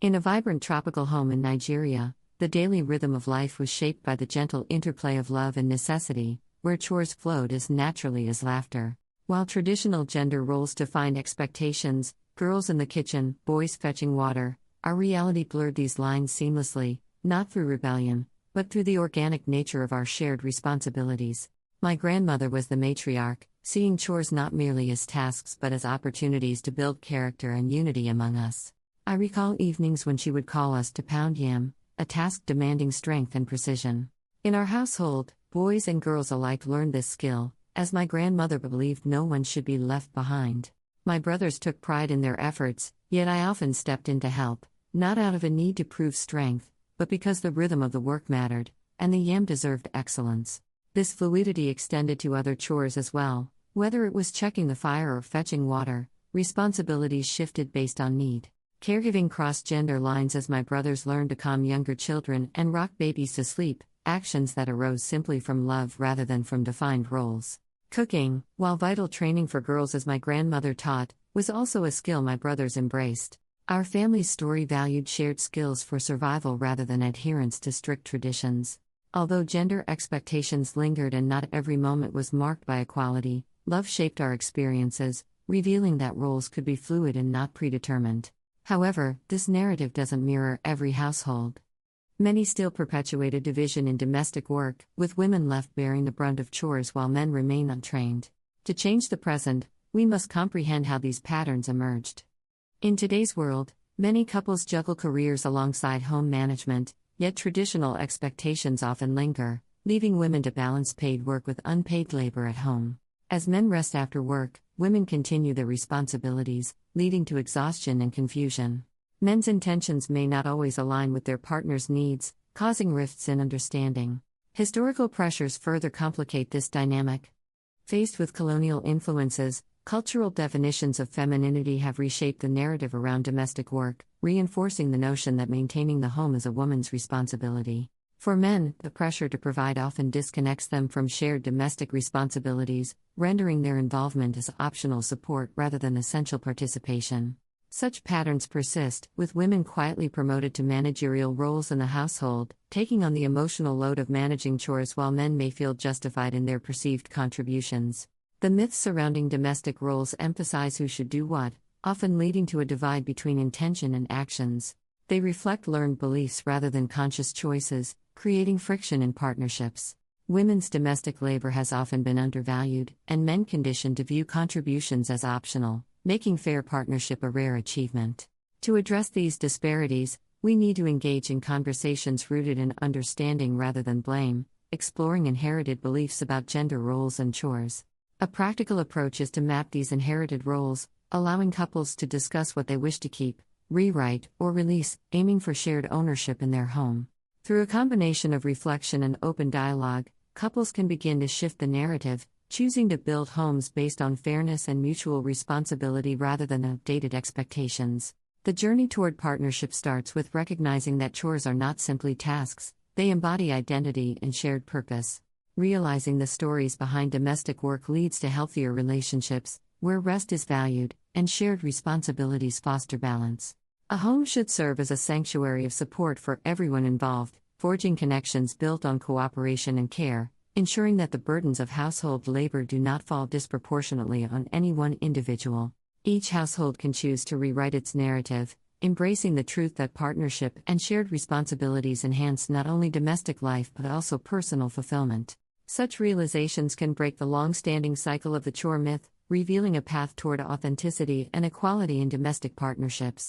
In a vibrant tropical home in Nigeria, the daily rhythm of life was shaped by the gentle interplay of love and necessity, where chores flowed as naturally as laughter. While traditional gender roles defined expectations, girls in the kitchen, boys fetching water, our reality blurred these lines seamlessly, not through rebellion, but through the organic nature of our shared responsibilities. My grandmother was the matriarch, seeing chores not merely as tasks but as opportunities to build character and unity among us. I recall evenings when she would call us to pound yam, a task demanding strength and precision. In our household, boys and girls alike learned this skill, as my grandmother believed no one should be left behind. My brothers took pride in their efforts, yet I often stepped in to help, not out of a need to prove strength, but because the rhythm of the work mattered, and the yam deserved excellence. This fluidity extended to other chores as well. Whether it was checking the fire or fetching water, responsibilities shifted based on need. Caregiving crossed gender lines as my brothers learned to calm younger children and rock babies to sleep, actions that arose simply from love rather than from defined roles. Cooking, while vital training for girls as my grandmother taught, was also a skill my brothers embraced. Our family's story valued shared skills for survival rather than adherence to strict traditions. Although gender expectations lingered and not every moment was marked by equality, love shaped our experiences, revealing that roles could be fluid and not predetermined. However, this narrative doesn't mirror every household. Many still perpetuated division in domestic work, with women left bearing the brunt of chores while men remain untrained. To change the present, we must comprehend how these patterns emerged. In today's world, many couples juggle careers alongside home management, yet traditional expectations often linger, leaving women to balance paid work with unpaid labor at home. As men rest after work, women continue their responsibilities, leading to exhaustion and confusion. Men's intentions may not always align with their partner's needs, causing rifts in understanding. Historical pressures further complicate this dynamic. Faced with colonial influences, cultural definitions of femininity have reshaped the narrative around domestic work, reinforcing the notion that maintaining the home is a woman's responsibility. For men, the pressure to provide often disconnects them from shared domestic responsibilities, rendering their involvement as optional support rather than essential participation. Such patterns persist, with women quietly promoted to managerial roles in the household, taking on the emotional load of managing chores while men may feel justified in their perceived contributions. The myths surrounding domestic roles emphasize who should do what, often leading to a divide between intention and actions. They reflect learned beliefs rather than conscious choices, creating friction in partnerships. Women's domestic labor has often been undervalued, and men conditioned to view contributions as optional, making fair partnership a rare achievement. To address these disparities, we need to engage in conversations rooted in understanding rather than blame, exploring inherited beliefs about gender roles and chores. A practical approach is to map these inherited roles, allowing couples to discuss what they wish to keep, rewrite, or release, aiming for shared ownership in their home. Through a combination of reflection and open dialogue, couples can begin to shift the narrative, choosing to build homes based on fairness and mutual responsibility rather than outdated expectations. The journey toward partnership starts with recognizing that chores are not simply tasks, they embody identity and shared purpose. Realizing the stories behind domestic work leads to healthier relationships, where rest is valued, and shared responsibilities foster balance. A home should serve as a sanctuary of support for everyone involved, forging connections built on cooperation and care, ensuring that the burdens of household labor do not fall disproportionately on any one individual. Each household can choose to rewrite its narrative, embracing the truth that partnership and shared responsibilities enhance not only domestic life but also personal fulfillment. Such realizations can break the long-standing cycle of the chore myth, revealing a path toward authenticity and equality in domestic partnerships.